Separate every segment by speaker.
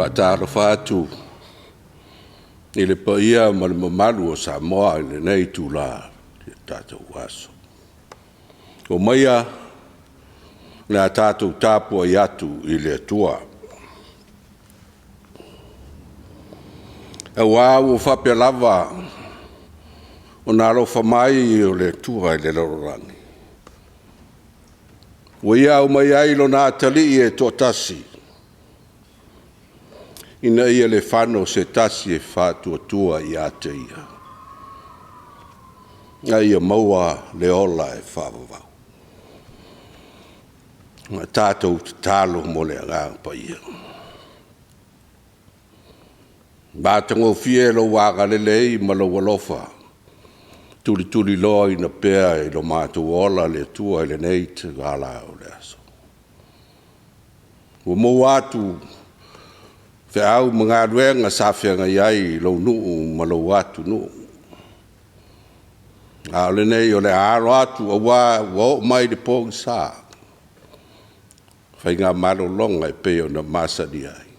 Speaker 1: Pataro fatu i le paia ma le mamalu o Samoa i le nei tula i tātou aso. O maia na tātou Tapuaiga atu i le atua. E wau o whapea lava o nā rofa mai o le atua i le lororangi. O ia o mai ailo nā tali i e tō tasi. Ina ia le whano se tasi e whātua i ate ia. Ia ia maua le ola e whāwawau. Nga tātou te tālo mo le anganga pa ia. Bātango fie lo wāga lelei ma lo walofa. Tuli loa ina pēa i lo mātou ola le tua i le nei te gala o le aso. O mo wātu fe au mga ruenga sawhianga iai lo nuu ma lo wātu nuu. A le nei o le aro atu a wā mai le pōngi sā. Whai ngā maro longa e peo na masani ai.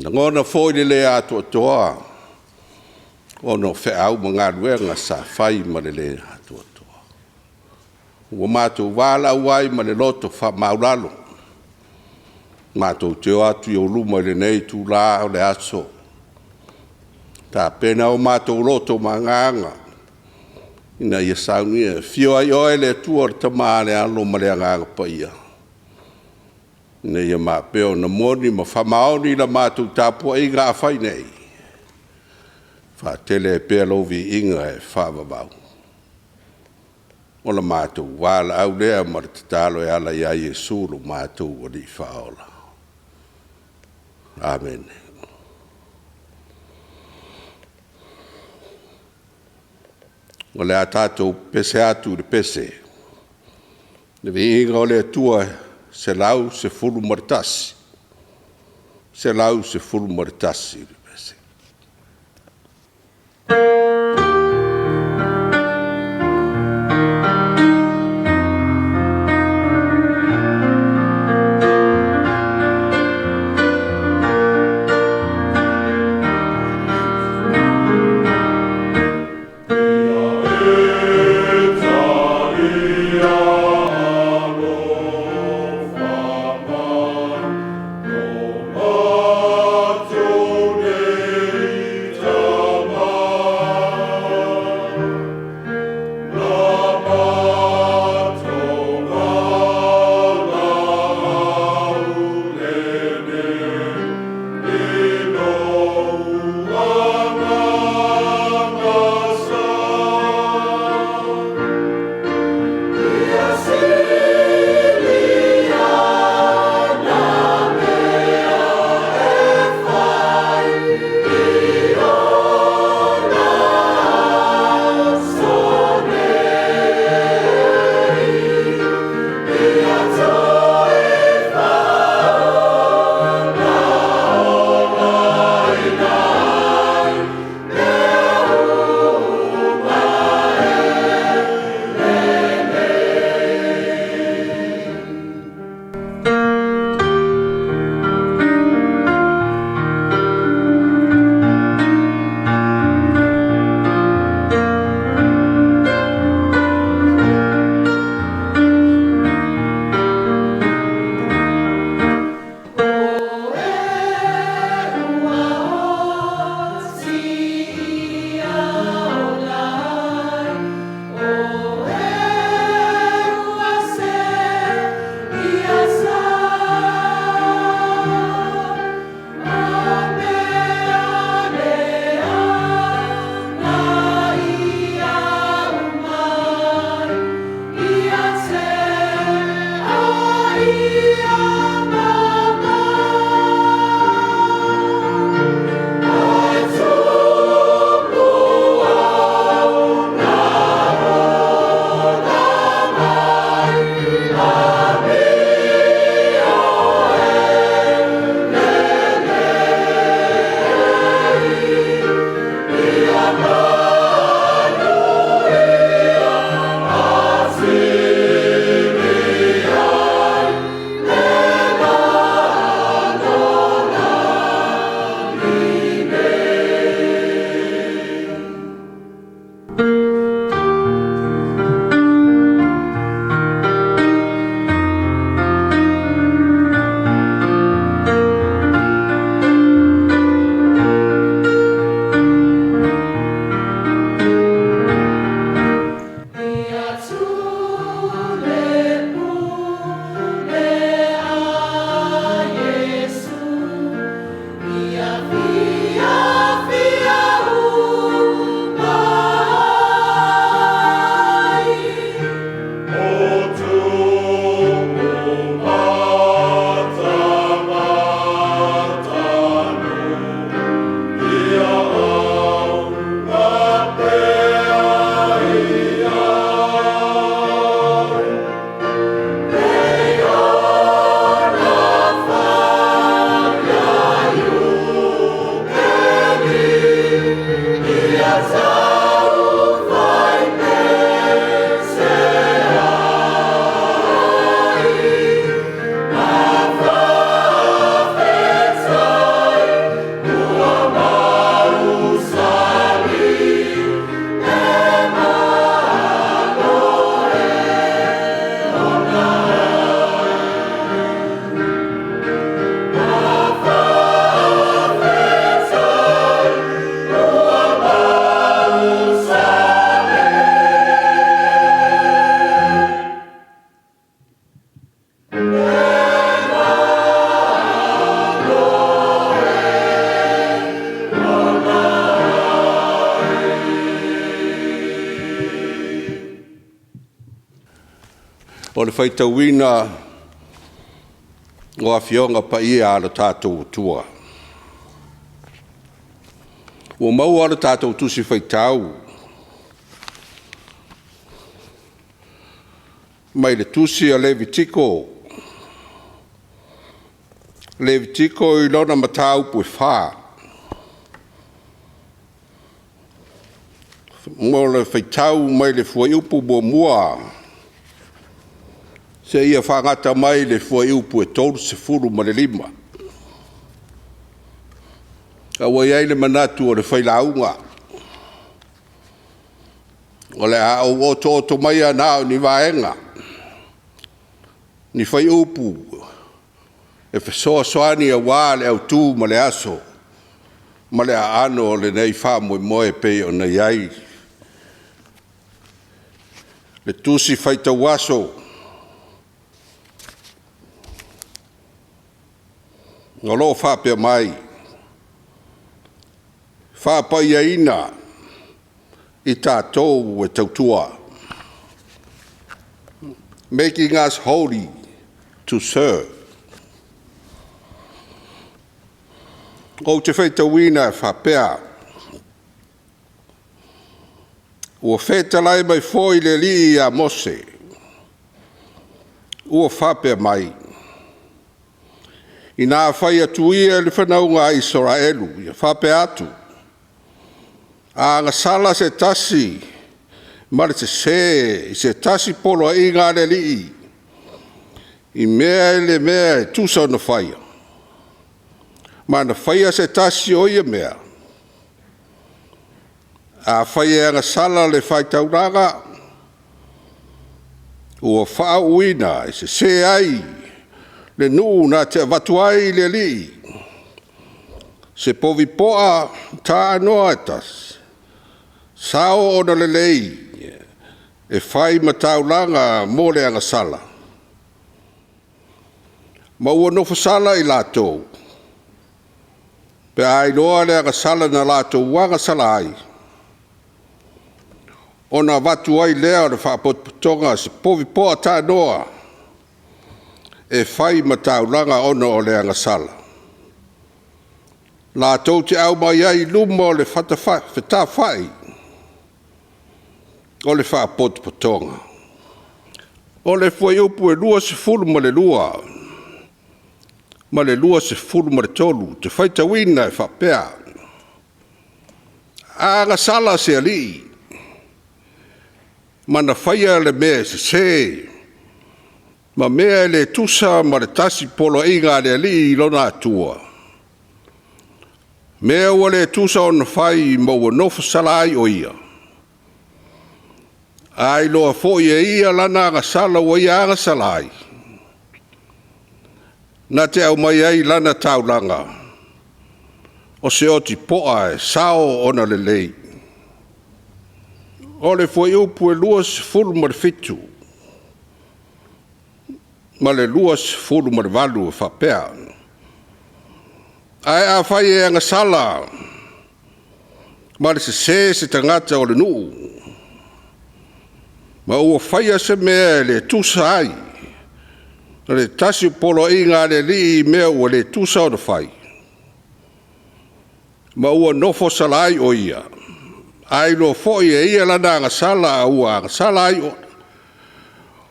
Speaker 1: Ngona fōi le atu atoa. Ono fe au mga ruenga sa whai ma le atu atoa. Ua mātou wāla uai ma le loto wha mauralo. Mātou teo atu i o luma le nei tū la o le aso. Tā pena o mātou loto ma nganga. Ina ia saunia. Fio ai oe le tua o tama le alo ma le nganga pa ia. Ina ia mā peo na moni ma whamaoni la mātou Tapuaiga a whai nei. Wha tele e pēa lovi inga e whawawau. O la mātou wāla au lea ma te tālo e ala ia Jesu lo mātou o li whaola. Amen. O le a tātou pese atu le pese. Le vi inga o le atua se lau se fulu maritasi. Se lau se fulu maritasi le pese. o le faitauina o afionga pa ia ala tātou tua. Ua mau ala tātou tusi faitau. Mai le tusi a Levitiko. Levitiko I lona matau pue wha. Mo le faitau mai le fua iupu mua. Se ia whangata mai le fua iupu e tolu se furu ma le lima. Awa iai le manatu o le whailaunga. O le au o tō mai anao ni vaenga. Ni whai upu. E whesoa soani a wā le au tū ma le aso. Ma le a ano o le nei wha moe moe pe o na iai. Le tusi whaita waso. Ngolo wha pia mai. Wha pa ia ina. I tātou e tautua. Making us holy to serve. O te whaita wina e whapea. Ua wheta lai mai fōi le li a Mose. Ua whapea mai. I nā whai atu ia le whanaunga a Israelu. Ia whapea atu. A ngā sala se tasi, mare se tasi polo I ngā le li. I mea le mea e tusa na whaia. Ma na whaia se tasi o ia mea. A whaia ngā sala le whai tauranga. Ua wha uina I se ai. Le nuu na te watuai le li. Se povi poa ta anoa etas. Sao ona le lei, e whai mataulanga mo le anga sala. Ma ua nofa sala I lātou. Pe ai loa le anga sala na lātou wanga sala ai. Ona watu ai lea o le whaapotonga se povi poa tā noa. E whai mataulanga ona o le anga sala. Lātou te au mai ai luma o le whata whai. O le whaapotonga. O le fwai upu e lua se fulu ma le lua. Ma le lua se fulu ma le tolu. Te whaita wina e whapea. A ngā sala se ali. Ma na whaia le mea se. Ma mea le tusa ma le tasi polo inga le ali lona atua. Mea ua le tusa o na whai ma ua nofa sala ai o ia. Ai loa fōi e ia lana ngā sala wa ia ngā salai. Nā te au mai ai lana taulanga. O se oti poa e sao ona le lei. O le fōi upu e luas fulu ma le fitu. Ma le luas fulu ma le valu e whapea. Ai a whai e ngā sala. Ma le se tangata o le nuu. Ma ua whaia se mea le tusa ai. Le tasi polo inga le li mea ua le tusa o na whai. Ma ua nofo salai o ia. Ai lo foi e ia lana ngā sala a ua ngā sala ai o.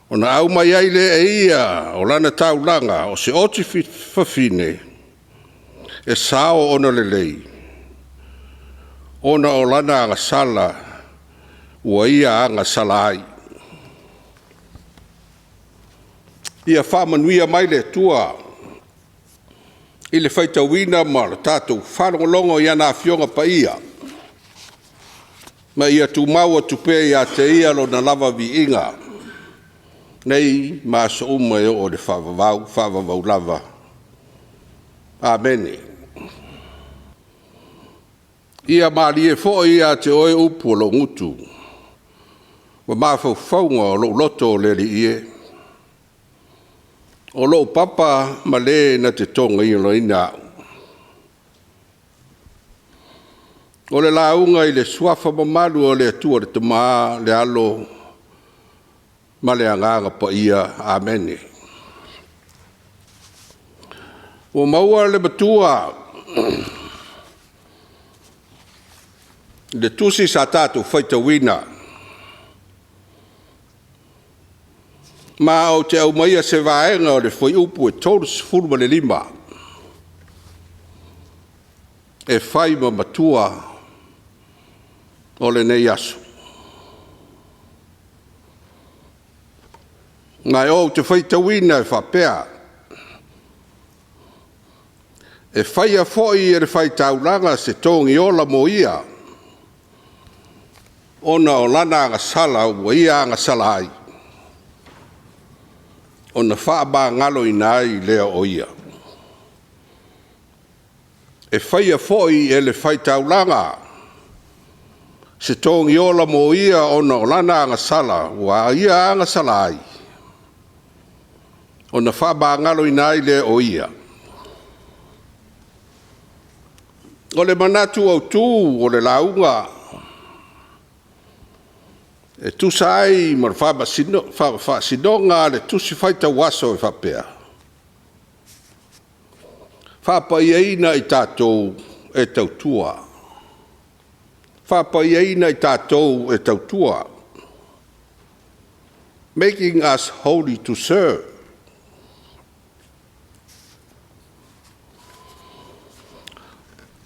Speaker 1: O na au mai ai le e ia o lana taulanga o se oti fafine. E sao ona le lei. Ona o lana ngā sala ua ia ngā sala ai. Ia whamanuia mai le tua. I le whaitawina ma le tātou whanongolongo i ana Afionga pa ia. Ma ia tu maua tupe ia te ia lo na lava vi inga. Nei ma so uma e o le whavavau lava. Amene. Ia maari e fo ia te oe upu lo ngutu. Wa mafau faunga o lo loto le li ie. O lo papa ma le na te tonga i lo ina. O le launga i le suafa mamalu o le atua le tama le alo. ma le agaga pa ia amene. Ua maua le matua le tusi sa tatou faitauina ma o te au maia se vaenga o le foi upu e tolu sefulu ma le 5 e fai ma matua o le nei aso. Ngai o te faitauina e whapea e fai a foi e le faitaulanga se tongi ola mo ia ona o lana anga sala ua ia anga sala ai. Ona whaaba ngalo ina ai lea o ia. E whaia foi e le whaitaulanga se tongi ola mo ia ona o lana anga sala ua ia anga sala ai. Ona whaaba ngalo ina ai lea o ia. O le manatu au tū o le launga e tusai mar fa sinonga le tusi faita waso e whapea. Whapaiaina i tātou e tautua. Whapaiaina i tātou e tautua. Making us holy to serve.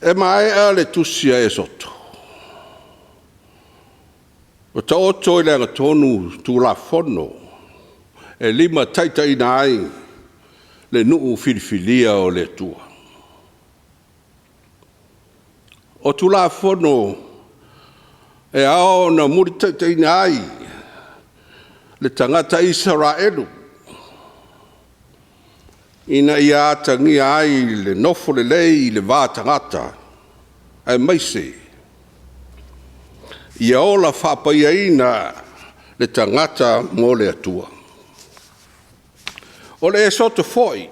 Speaker 1: E mai a le tusia e soto. O ta oto i lenga tonu tu la fono. E 5 taita ina ai le nuu filifilia o le tua. O tu la fono e ao na muri taita ina ai le tangata Israelu. Ina ia tangi ai le nofo le lei le vā tangata ai maise. Ia ola whapaiaina le tangata mo le atua. O le e soto foi.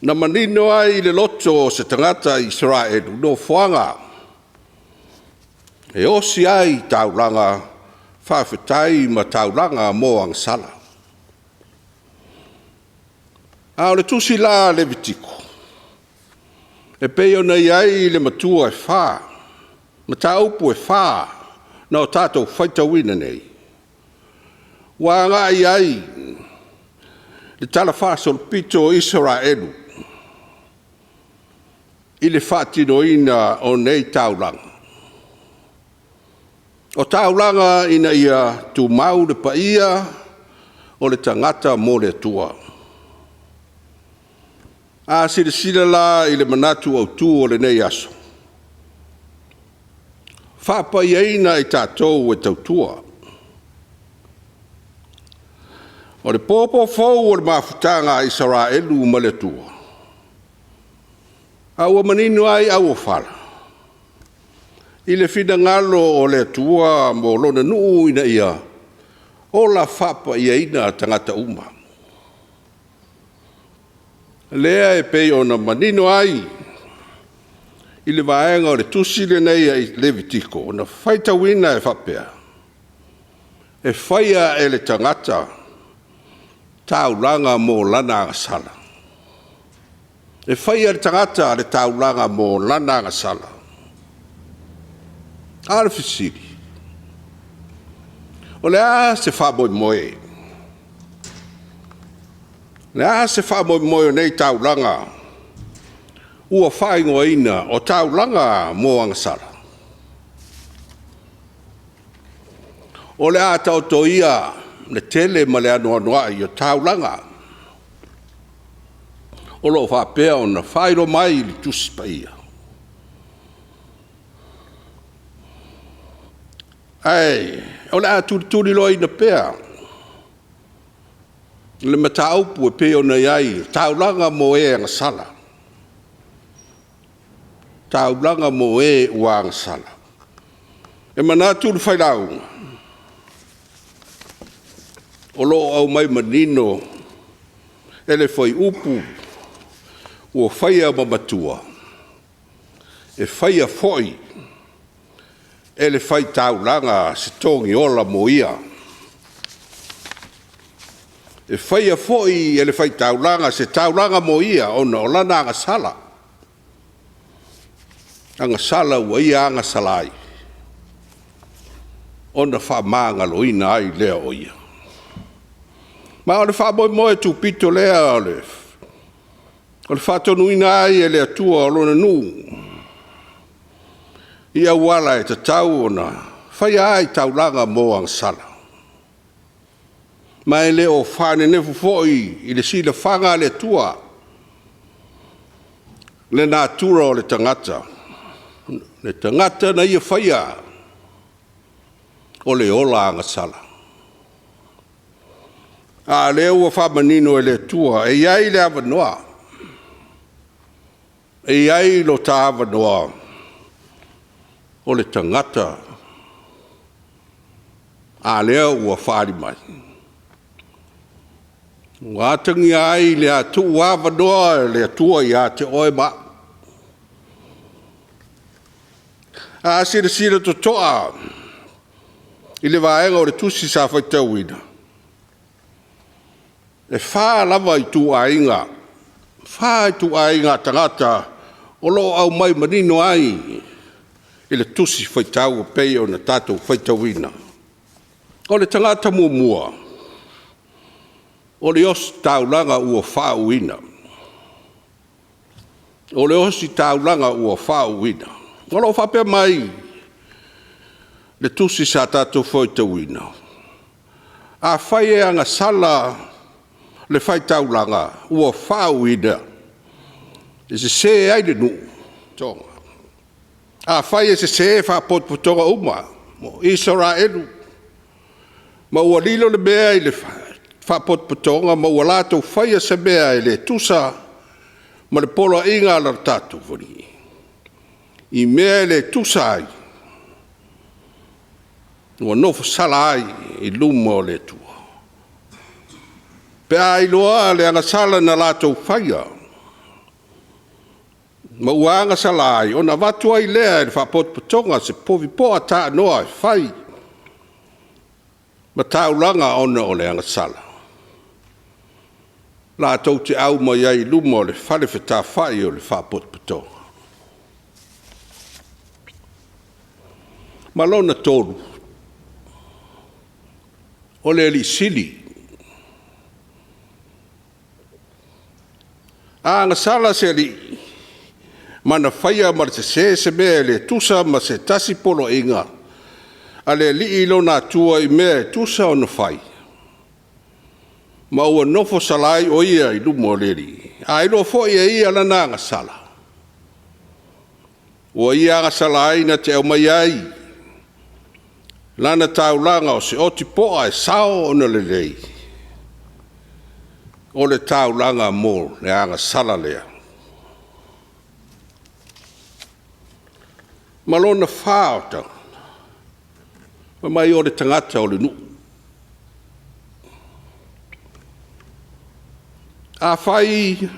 Speaker 1: Na manino ai le loto se tangata Israelu no whanga. E osi ai taulanga whawhetai ma taulanga mo ang sala. A le tusi la le vitiko. E peo nei ai le matua e wha. Ma ta upu e wha. Na o tātou whaitawina nei. Wa ngā ai. Le tala wha solpito o Israelu. I le whatino ina o nei taulanga. O taulanga ina ia tu mau le paia o le tangata mo le tua. A sila la i le manatu au tū o le nei aso. Whapaiaina i tātou e tautua. O le pōpō fau o le mawhutanga Israelu ma le tua. A ua maninu ai au o whala. I le whina ngalo o le tua mo lona nuu ina ia. O la whapaiaina tangata uma. Lea e pei ona manino ai i le vaenga o le tusi le nei ai Levitiko ona whaitawina e whapea e whaia e le tangata taulanga mo lana sala e whaia le tangata le taulanga mo lana sala Afiafi Sili o le a se whaboi moe Nea se whamoimoio nei taulanga, ua whaingoa ina o taulanga mo angasara. O le a tauto ia, le tele ma le anoa i o taulanga. O lo whapea o na whairo mai li tuspa ia. Ai, o le a turi loa ina pea. Le mataupu e peo na iai, taulanga mo e angasala. Taulanga mo e ua angasala. E manatu le whailau. O lo au mai manino, e le whai upu, ua whaia mamatua. E whaia foi, e le whai taulanga se tongi ola mo ia. E whaia foi e le whai taulanga, se taulanga mo ia ona o lana anga sala. Anga sala ua ia anga salai. Ona wha maanga loina ai lea o ia. Ma o le wha moi moe tu pito lea o le wha tonu ina ai e lea tua o lona nu. Ia wala e ta tau ona whaia ai taulanga mo anga sala. Ma e le o whane nefu foi i le sila whanga le tua. Le nā tura o le tangata. Le tangata na ia whaia o le ola anga sala. A le ua whamanino e le tua e iai le avanoa. E iai lo ta avanoa o le tangata. A lea ua whari mai. Ngātangi ai le atu wawanoa le atua i a te oe ma. A sira to toa i le vaenga o le tusi sa whaitauina. E wha lava i tu ainga. Wha i tu ainga tangata o lo au mai manino ai i le tusi whaitau o pei o na tātou whaitauina. O le tangata mua. O le osi taulanga ua whauina. O le osi taulanga ua whauina. O lo whapea mai le tusi sa tātou whaitauina. A whai e anga sala le whai taulanga ua whauina. E se ai le nu. Tonga. A whai e se whapotpotonga uma. Mo Israelu. Ma ua lilo le mea i le whapotpotonga ma ua lātou whaia se mea i le tusa ma le polo inga la tātou wani. I mea le tusa ai. Ua nofo sala ai i luma o le tua. Pe ai loa le anga sala na lātou whaia. Ma ua anga sala ai. Ona watu ai lea i le whapotpotonga se povi poa tā noa i whai. Ma taulanga ona o le anga sala. La tau te au mai ai luma o le whale whetā whai o le whapotpotonga. Ma lona tōru. O le li Sili. Anga sala se li. Mana whaia ma se mea le tusa ma se tasi polo inga. A le li ilo nā tua i mea tusa o na whai. Ma ua nofo salai o ia i lumo o leri. A ilo fo ia lana anga sala. Ua ia anga salai na te au mai ai. Lana taulanga o se oti poa e sao o na lelei. O le taulanga mo le anga sala lea. Malona whaota. Ma mai o le tangata o le nu. A whai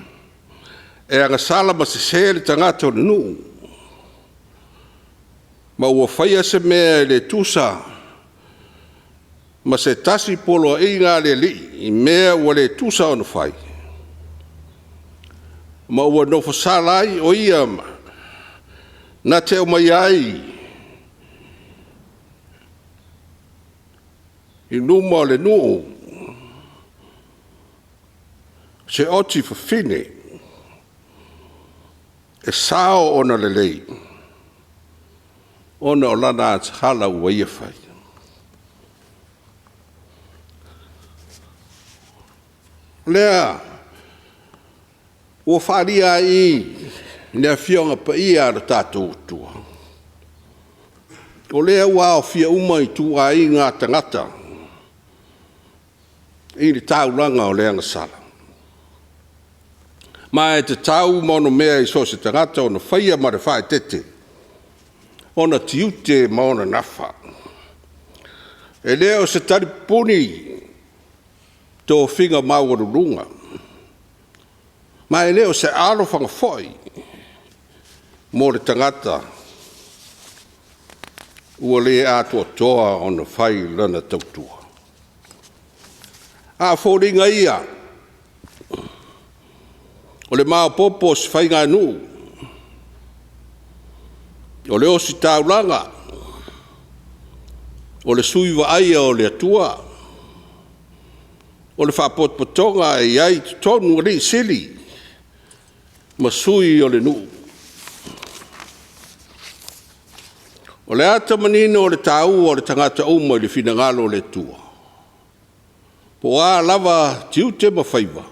Speaker 1: e anga sala ma se le tangata o le nu. Ma ua whaia se mea le tusa ma se tasi polo e ngā le li i mea ua le tusa o na whai. Ma ua nofo salai o ia ma na te o mai ai i numa o le nuu se oti whawhine e sao ona le lei ona o lana at hala ua ia whai. Lea ua wharia i nea fionga pa ia ra tātou tua. O lea ua o fia uma i tua i ngā tangata i ni taulanga o leanga sala. Ma e te tau mono mea i so se tangata o na whaia ma re whae tete. O na tiute ma o na nafa. E leo se tari puni tō whinga mawarurunga. Ma e leo se aro whanga whoi mo le tangata ua le atua toa o na whai lana tautua. A fōringa ia. O le mao popo si whainga nu. O le osi taulanga. O le suiwa aia o le atua. O le whapotpotonga e iai tonu ri Sili. Ma sui o le nu. O le ata manino o le tau o le tangata uma i le finangalo o le tua. Po a lava tiute ma whaiva.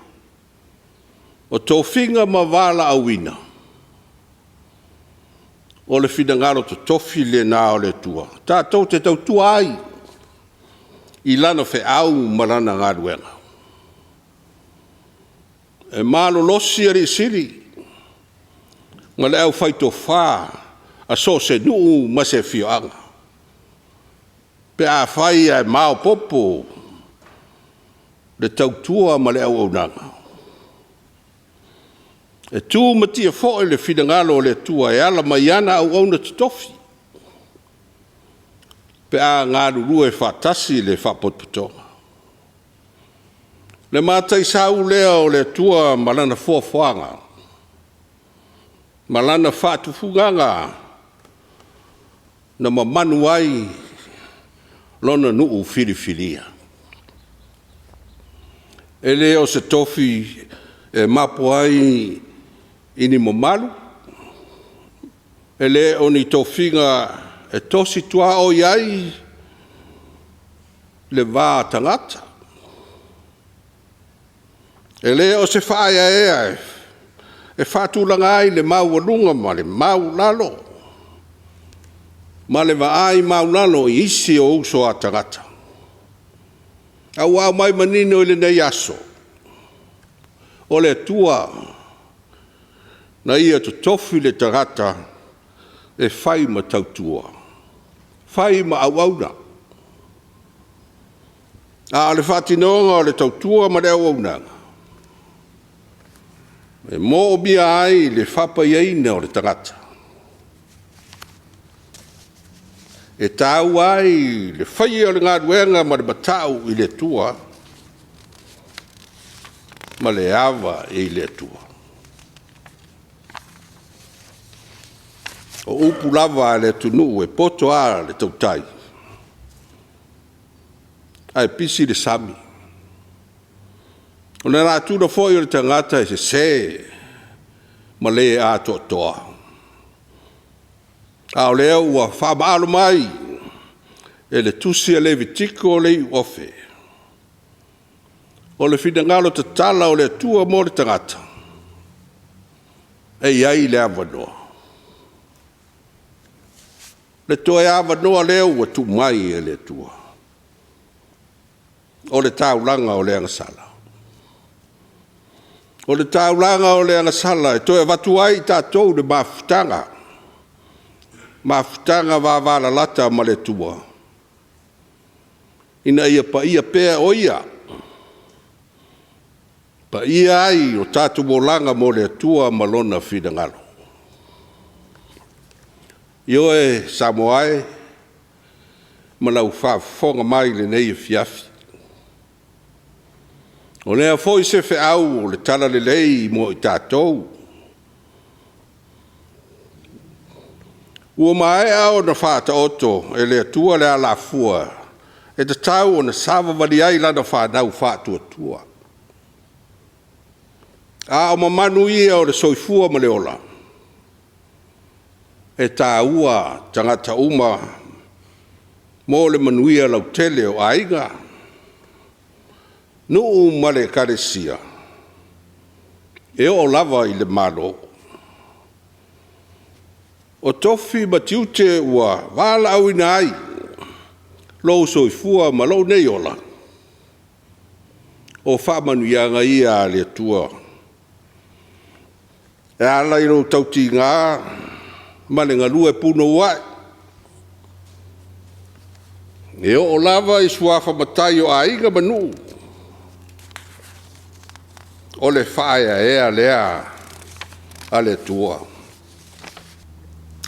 Speaker 1: O tō whinga ma wala awina. O le finangalo to tofi le nā o le tua. Tātou te tau tua ai. I lana whe au marana ngā ruenga. E malo losi ari Sili. Ma le au whaito whaa. A so se nuu ma se fioanga. Pe a whai ai mao popo. Le tau tua ma le au aunanga. E tū matia fōi le finangalo le tua e ala mai ana au auna tutofi. Pe a ngā rurua e whātasi le whapotputonga. Le mātai sau lea o le tua malana fuafuanga. Malana whātufunganga. Na mamanu ai lona nuu filifilia. E leo se tofi e mapo ai ini mamalu. E leo ni tofinga e tosi tua o iai le vā tangata. E leo se whaia ea e whātulanga ai le mau alunga ma le mau lalo. Ma le vaai maulalo i isi o uso a tangata. Au au mai manino i le nei aso. O le tua na ia to tofi le tangata e whai ma tautua. Whai ma au auna. A le whatinonga o le tautua ma le au aunanga. E mo bia ai le whapaiaina o le tangata. E tau ai le whai o le ngā ruenga ma le batau i le tua. Ma le awa i le tua. O upu lava le tunu e poto a le tautai. Ai pisi le sami. O le rātuna fōi o le tangata e se ma le a toa. Ao leo ua whamaalo mai e le tusi a le vitiko o le i ofe. O le finangalo te tala o le tua mo le tangata. E iai le awanoa. Le toe awanoa leo ua tu mai e le tua. O le taulanga o le angasala. O le taulanga o le angasala e toe watu ai tātou le mafutanga. Mafutanga wāwala lata ma le tua. Ina ia pa ia pēa o ia. Pa ia ai o tātu molanga mo le tua malona whidangalo. Io e Samoa malau whaafonga mai le nei Afiafi. O lea foi se au le tala le lei mo i tātou. Ua mai au na whāta oto e le tua le ala fua. E te tau o na sawa wali ai lana whānau whātua tua. A o mamanu ia o le soifua ma le ola. E tā ua tangata uma mo le manuia Leautuli o aiga. Nuu ma le karesia. E o lava i le malo. O tofi matiute ua wala au ina ai. Lo soifua ma lo nei ola. O whamanuianga ia le tua. E ala i lo tauti ngā. Ma le ngalua e puno wai. E o lava i suafa matai o aiga manu. O le whaia ea lea a le tua.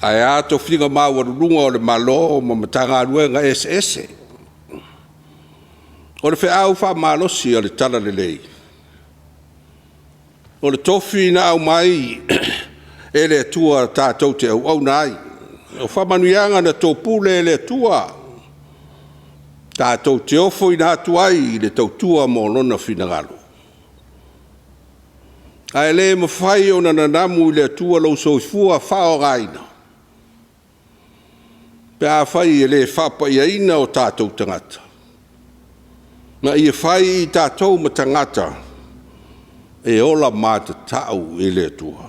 Speaker 1: Ai ato whiga mawarunga o le malo ma matanga ruenga ese. O le whaau whamalosi o le tala le lei. O le tofi na au mai e le tua tātou te au nai. O whamanuianga na tō pule le tua. Tātou te ofo i nā tuai le tau tua mō lona finagalo. Ai le mawhai o na nanamu i le tua lau soifua whao gaina. Pe a whai e le whapa ia ina o tātou tangata. Na ia whai i tātou ma tangata e ola māta tau i le tua.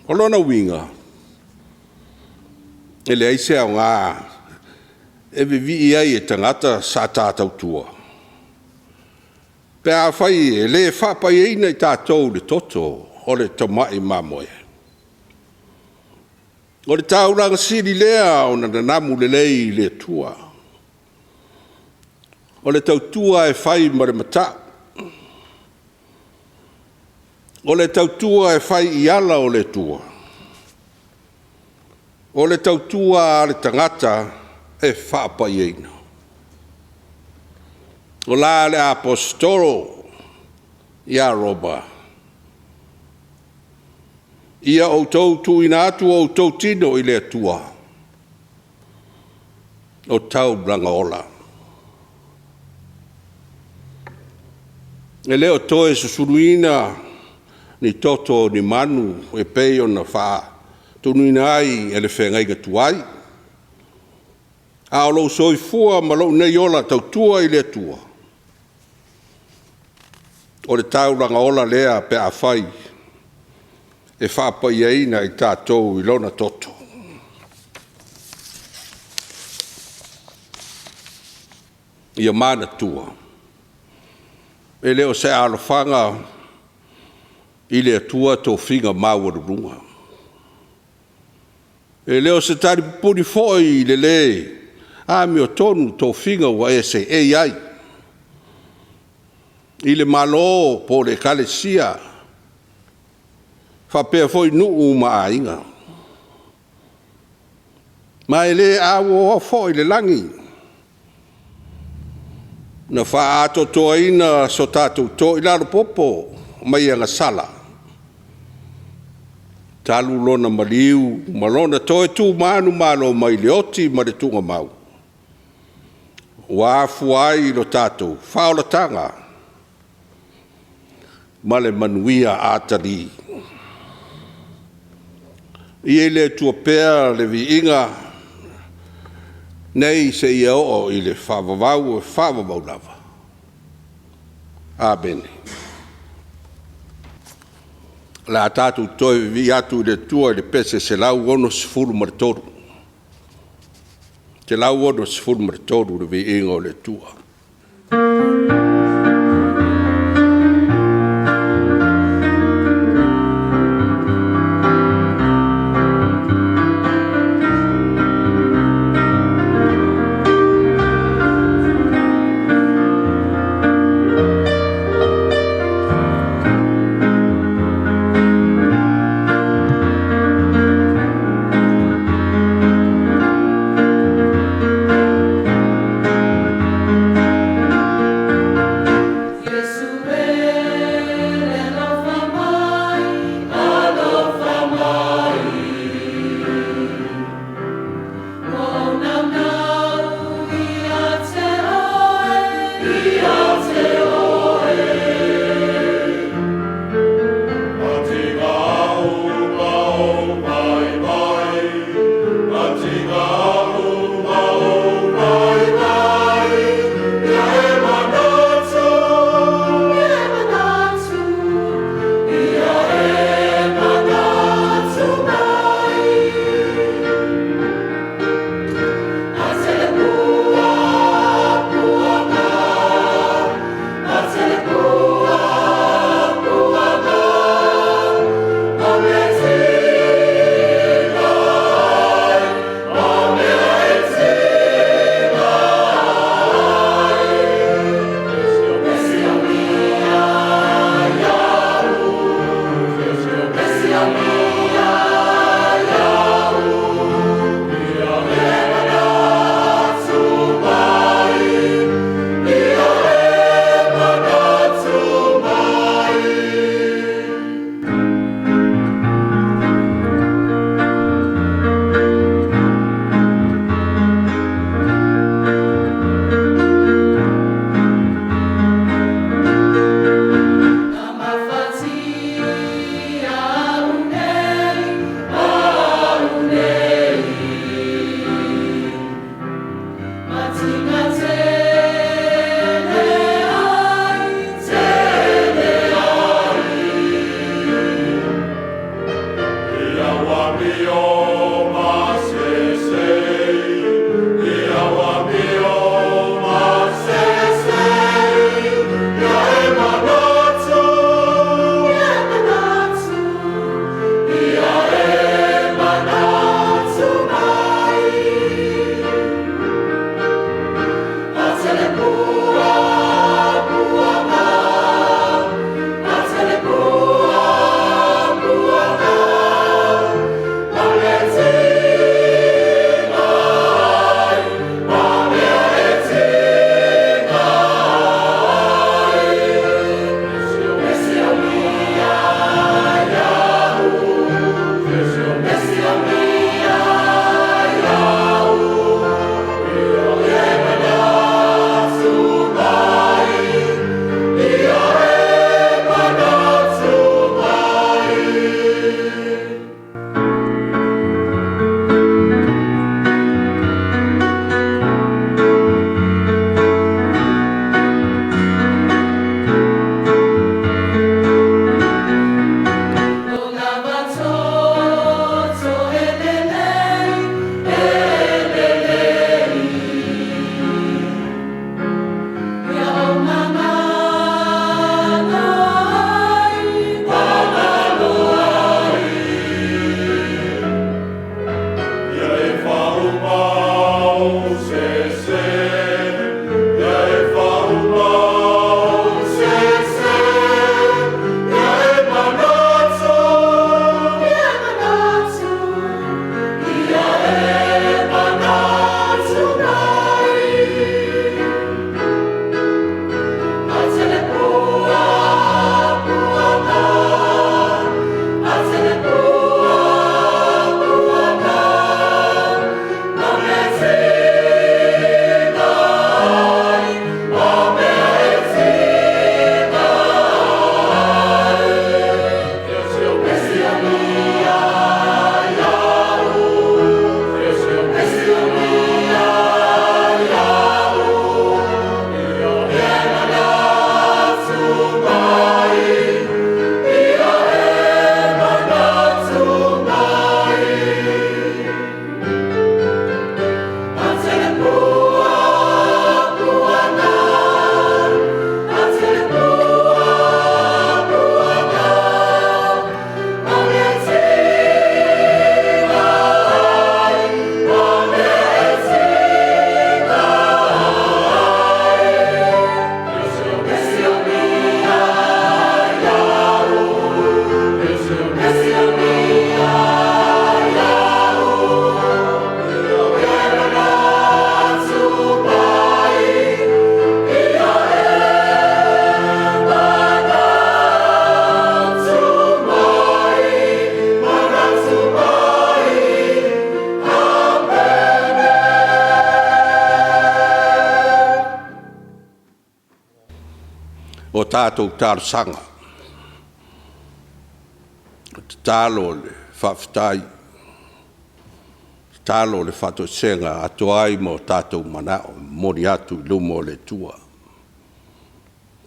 Speaker 1: O lona winga. E le aise au ngā e vivi ai e tangata sa tātou tua. Pe a whai e le whapa ia ina i tātou le toto o le tamai mamoe. O le tauranga Sili lea o na nanamu le lei le tua. O le tautua e whai ma le mata. O le tautua e whai i ala o le tua. O le tautua a le tangata e whapa i eina. O la le apostolo i a roba. Ia o tau tu ina atu o tau tino i le tua. O tau blanga ola. E leo toe susuruina ni toto ni manu e peo na wha. Tunuina ai e le whengai ka tuai. A o lau soifua ma lau nei ola tau tua i le tua. O le tau langa ola lea pe a whai. E whapa i eina i tātou i lona toto. Ia mana tua. E leo se alawhanga i le tua tō whinga māwarurunga. E leo se tari puni foi i le le. A mi o tonu tō whinga wa e se e ai. I le malo po le kalesia. Whapea foi nuu ma ainga. Ma e le awo foi le langi. Na wha ato toa ina so tātou to i laro popo mai anga sala. Talu lona maliu, malona toe tu manu malo mai leoti ma le tunga mau. Wafu ai lo tātou, whaola tanga. Ma le manuia atari. I le tua pēr le vi inga nei se ia o i le whavavau e whavavau lava. Amen. La tātou toi vi atu le tua le pese se lau ono se furu maritoru. Te lau ono se furu maritoru le vi inga o le tua. o tātou tārsanga. Tālo le whawhitai, tālo le whatosenga atoai mo tātou manao, mori atu i lumo le tua.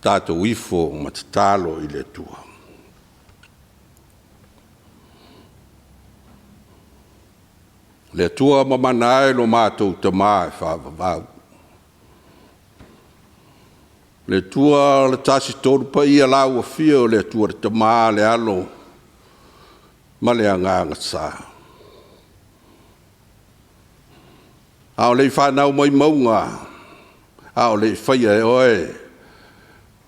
Speaker 1: Tātou ifo matatalo i le tua. Le tua mamanae lo mātou tamae whawavau. Le tua le tasi tolu pa ia lau a fio le tua le tamae le alo ma le anganga sa. Ao le whanau mai maunga, ao le whaia e oe,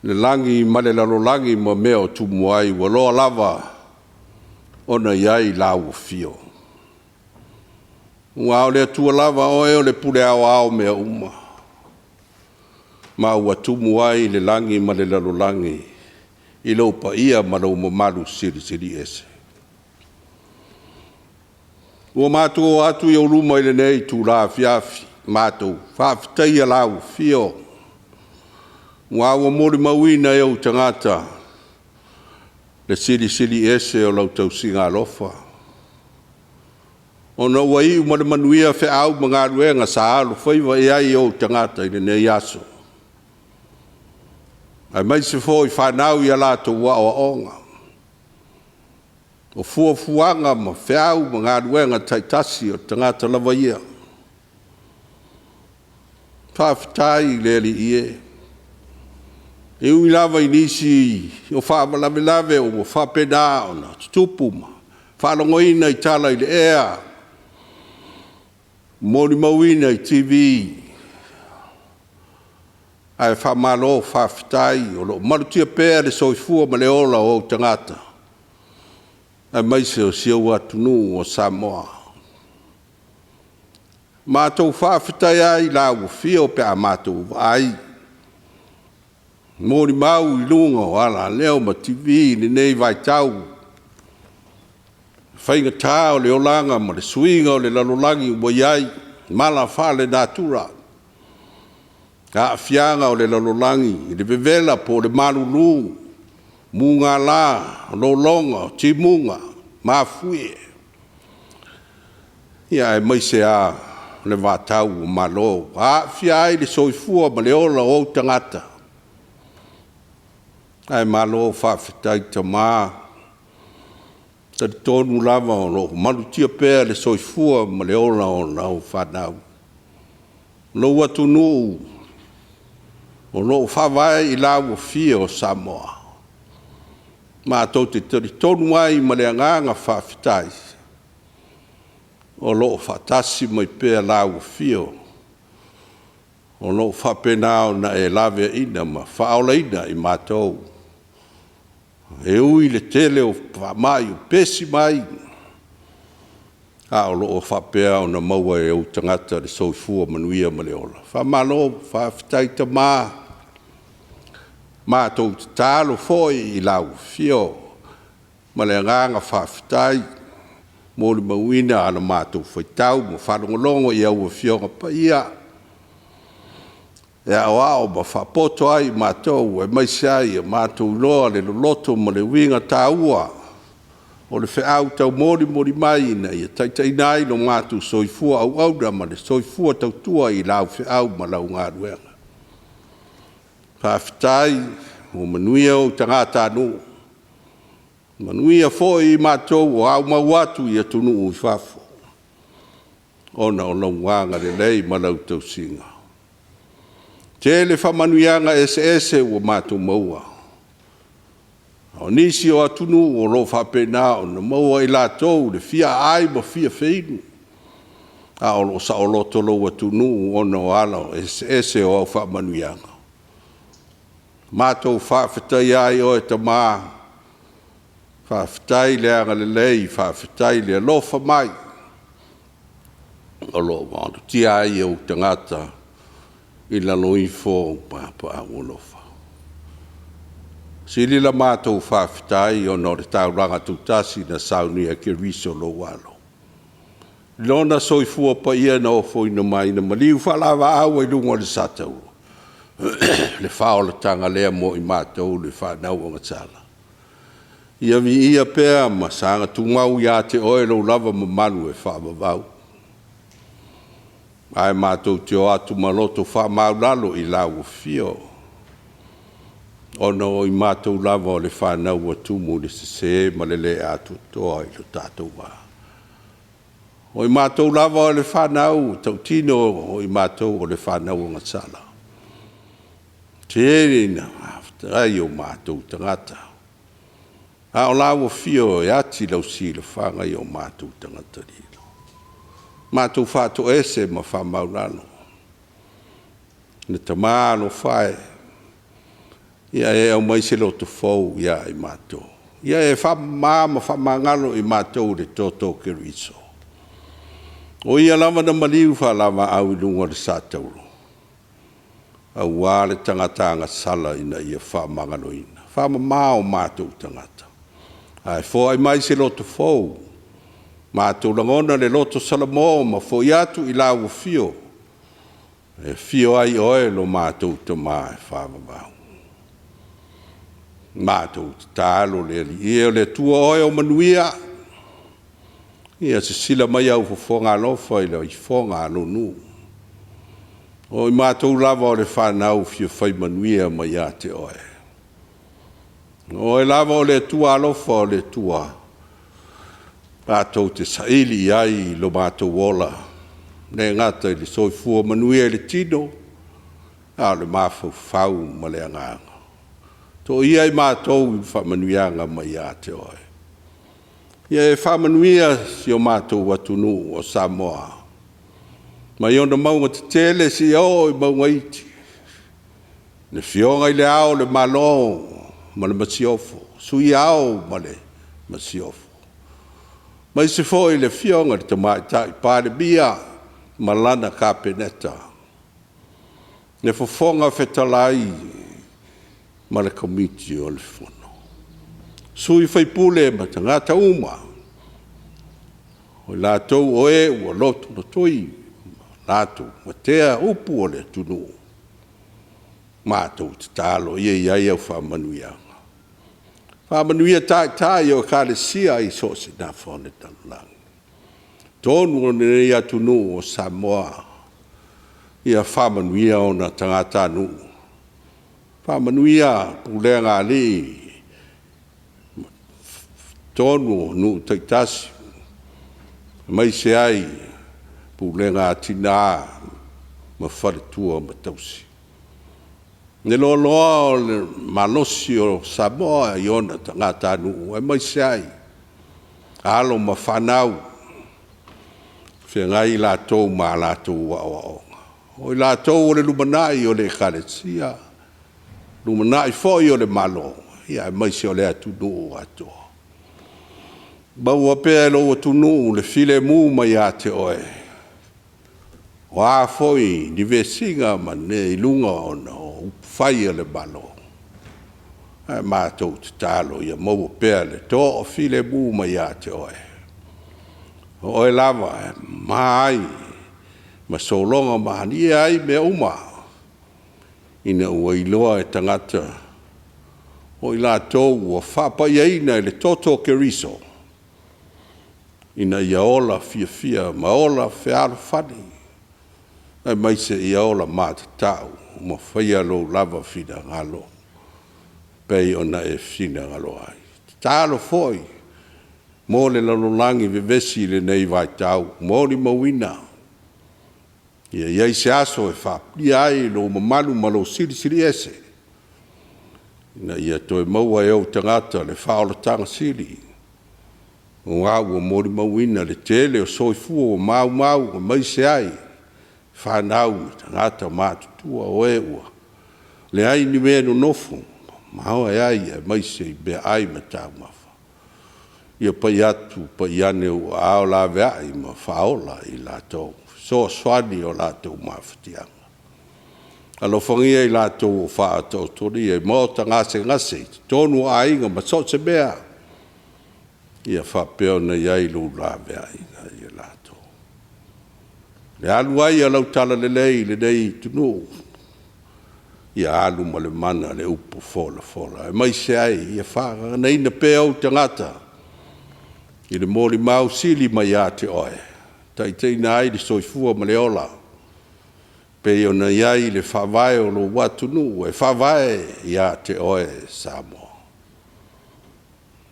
Speaker 1: le langi ma le lalolangi ma mea o tumuai, waloa lava ona iai lau a fio. Ua o le atua lava oe o le pule ao ao mea uma. Ma ua tumu ai le langi ma le lalolangi. I lau pa ia ma lau mamalu siri ese. Ua mātou atu i auruma i le nei tū la Afiafi. Mātou whaafitai a lau fio. Ua ua mori mawina e au tangata. Le siri ese o lau tausinga alofa. Ona ua iu ma le manuia fe au mga ruenga sa alu whaiva e ai o tangata i le nei aso. Ai mai se fo i whanau i ala to wa o onga. o fuafuanga ma whiau ma ngā ruenga taitasi o tangata lava ia. Whawhitai leli ie. E ui lava inisi o whaamalawe o whapena o na tutupuma. Whalongoina i tala i le ea. Mori mauina i TV. Ai whamalo whawhitai o lo marutia pēr le soifua ma le ola o tangata. Ai maise o siau atunu o Samoa. Mātou whawhitai ai lau whio pe a mātou ai. Mori mau i lunga o ala leo ma TV ni nei vai tau. Whainga tā o le olanga ma le suinga o le lalolangi ua iai. Mala whale natura. Ka Afianga o le lalolangi. I le vevela po le malulu. Munga la, lolonga, timunga, mafuie. Ia e maise a le vatau o malo. A fia ai le soifua ma le ola o tangata. Ai malo whawhitai ta maa. Ta tonu lava o lo malutia pēr le soifua ma le ola o lau whanau. Lo atunu o lo whawai i lau o fia o Samoa. Ma tau te tonu ai ma le anganga whawhitai. O lo whatasi mai pēr lau o fia. O lo whapenao na e lawe ina ma whaola ina i mātou. E ui le tele o whamai o pesi mai. A o lo whapea o na maua e o tangata le soifua manuia ma le ola. Whamalo, whawhitai ta maa. Mātou te tālo foi i lau fio. Ma le nganga whawhitai. Mōli mauina ana mātou whaitau. Ma whanongolongo i au fio ngapa ia. E au ao ma whapoto ai mātou e maise ai e mātou loa le loloto ma le winga tāua. O le whiau tau mori mai ina i a taitainai no mātou soifua au aura ma le soifua tau tua i lau whiau ma lau ngā ruenga. Whawhitai o manuia o tangata anu. Manuia fo i mātou o au mauatu i atunu ui whafo. Ona o lau nganga le lei ma lau tau singa. Te le whamanuianga ese o mātou maua. O nisi o atunu o lo whapena o na maua i lātou le fia ai ma fia feinu. A o lo sa o loto lo atunu o na o ala o ese o au whamanuianga. Mātou whawhitai ai o e ta mā. Whawhitai le anga le lei, whawhitai le alofa mai. O lo mātou tia ai o tangata. I la loifo papa awolofa. Sili la mātou whawhitai o no re tauranga tutasi na sauni a ke riso lo walo. Lona soifua pa ia na ofo ina mai na maliu whalawa awa i lunga le satau. Le whaola tanga lea mo i mātou le whanau o ngatala. Ia vi ia pēr ma sanga tungau ia te oelo lava ma manu e whaamavau. Ai mātou te o atu maloto whamaulalo i lau o fio. Ono i mātou lava o le whanau atumu le se ma le le atu toa i lo tātou wā. O i mātou lava o le whanau, tau tino o i mātou o le whanau o ngasala. Te ere na ai o mātou tangata. A o lau o fio e ati lau si le whanga i o mātou tangata rilo. Mātou whātou ese ma whamaurano. Ne ta māno whae. Ia e au mai se loto fau ia i mātou. Ia e whamā ma whamangalo i mātou le toto ke riso. O ia lava na maliu whalama au i lunga le sātauro. Au wāle tangatanga sala ina ia whamangalo ina. Whamamā o mātou tangata. Ai fo ai mai se loto fau. Mātou langona le loto salamo ma fo iatu i lau fio. E fio ai oe lo mātou te mā e whāmabau. Mātou te tālo le li e le tua oe o manuia. Ia se sila mai au fonga lofa i le i fonga alonu. O i mātou lava o le whanau fio whai manuia mai a te oe. O e lava o le tua alofa o le tua. Tātou te saili ai lo mātou ola. Ne ngata i le soifua manuia le tino. A le mafau fau ma le anganga. To ia i mātou i whamanuianga mai a te oe. Ia e whamanuia si o mātou watunu o Samoa. Mai ona maunga te tele si o i maunga iti. Ne fionga i le ao le malo ma le masiofo. Sui ao ma le masiofo. Mai se foi le fionga le tamaitai pāle bia ma lana ka peneta. Ne fofonga fetalai ma le komiti o le fono. Sui fai pule ma tangata uma. O lātou oe ua lotu no tui. Lātou ma tea upu o le tunu. Mātou te tālo ia au whamanuia. Whamanuia tai o ka le sia i so se na whone talang. Tonu o ne ia tunu o Samoa. Ia whamanuia o na tangata nu. Whamanuia pulea ngā li. Tonu o nu taitasi. Mai se ai pulea ngā tina ma wharetua ma tausi. Ne lo loa o le malosi o Samoa i ona tangata nu. E mai se ai. Alo ma whanau. Whia ngai lātou ma lātou wa o. O i lātou o le lumanai o le karesia. Lumanai foi o le malo. Ia mai se o le atunu o atoa. Baua pēr lo atunu le file mu mai a te oe. O a foi ni vesinga ma ne ilunga o na o whai le malo. E mātou te tālo ia mau pēr le tō o file mu mai a te oe. O e lava mai ma solonga mahani ai me uma. Ina ua iloa e tangata. O i lātou ua whapaieina le toto ke riso. Ina ia ola fia ma ola whiaro whani. Ai mai se ia ola māta tau. Ma whaia lo lava whina ngalo. Pei ona e whina ngalo ai. Tālo foi. Mō le lalolangi vevesi le nei vai tau. Mō li mawina. Ia iai se aso e whapri ai lo mamalu malo sili ese. Ina ia toe maua e au tangata le whaolatanga Sili. O au o mō li mawina le tele o soifua o mau o mai se ai. Whanau tangata mātutua o e ua. Le ai ni mea no nofu. Maua e ai e mai se i bea ai ma tau mafa. Ia pai atu, pai ane o ao la veai ma whaola i lātou. So swani o lātou mawhatianga. Alo whangia i lātou o whātou tori e mōta ngase. Tonu a inga ma so se mea. Ia whapeo na iai lu la veai i lātou. Le alu ai a lau tala le nei tunu. Ia alu ma le mana le upu fola. E mai se ai, ia whaga nei na peo tangata. I le mōli mau Sili mai a te oe. Tai na ai le soifua ma le ola. Pei ona iai le whawai o lo watunu. E whawai i a te oe Samoa.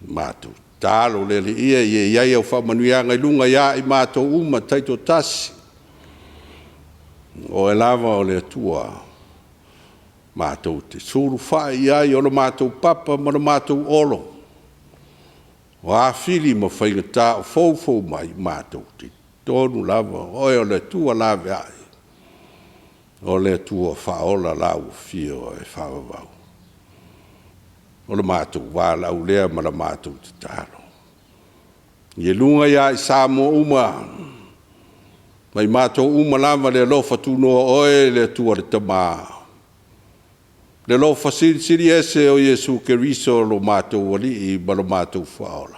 Speaker 1: Mātou tālo le ia iai au whamanuianga i lunga ia i mātou uma taito tasi. O e lava o le atua. Mātou te suru whai iai o le mātou papa ma le mātou olo. O a fili ma whaingata o fau mai mātou te tonu lava, oe o le tua lawe ai. O le tua whaola lau fia o e whawawau. O le mātou wālau lea ma le mātou te tālo. Ie lunga ia i Samoa uma. Mai mātou uma lava le lofa tunoa oe le tua le tamaa. Le lofa siri ese o Yesu Keriso lo mātou wali i ma lo mātou whaola.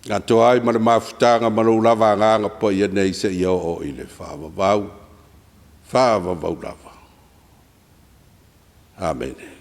Speaker 1: Ngā toa ai ma le mawhutanga ma lo lava nganga pa ia nei se ia o i le whawawau lava. Amen.